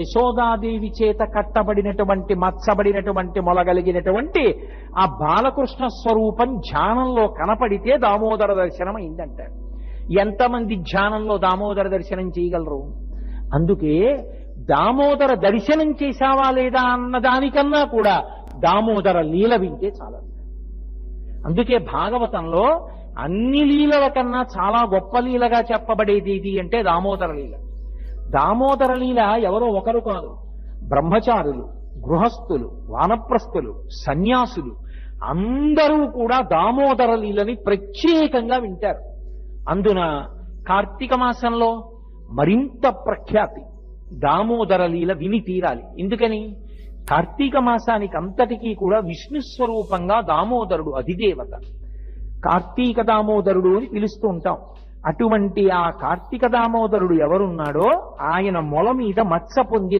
యశోదాదేవి చేత కట్టబడినటువంటి మచ్చబడినటువంటి మొలగలిగినటువంటి ఆ బాలకృష్ణ స్వరూపం ధ్యానంలో కనపడితే దామోదర దర్శనం అయిందంటారు. ఎంతమంది ధ్యానంలో దామోదర దర్శనం చేయగలరు? అందుకే దామోదర దర్శనం చేశావా లేదా అన్నదానికన్నా కూడా దామోదర లీల వింటే చాలా. అందుకే భాగవతంలో అన్ని లీలల కన్నా చాలా గొప్ప లీలగా చెప్పబడేది ఏది అంటే దామోదర లీల. దామోదర లీల ఎవరో ఒకరు కాదు, బ్రహ్మచారులు, గృహస్థులు, వానప్రస్థులు, సన్యాసులు అందరూ కూడా దామోదర లీలని ప్రత్యేకంగా వింటారు. అందున కార్తీక మాసంలో మరింత ప్రఖ్యాతి దామోదర లీల విని తీరాలి. ఎందుకని? కార్తీక మాసానికి అంతటికీ కూడా విష్ణు స్వరూపంగా దామోదరుడు అధిదేవత. కార్తీక దామోదరుడు అని పిలుస్తూ ఉంటాం. అటువంటి ఆ కార్తీక దామోదరుడు ఎవరున్నాడో ఆయన మొల మీద మచ్చ పొంది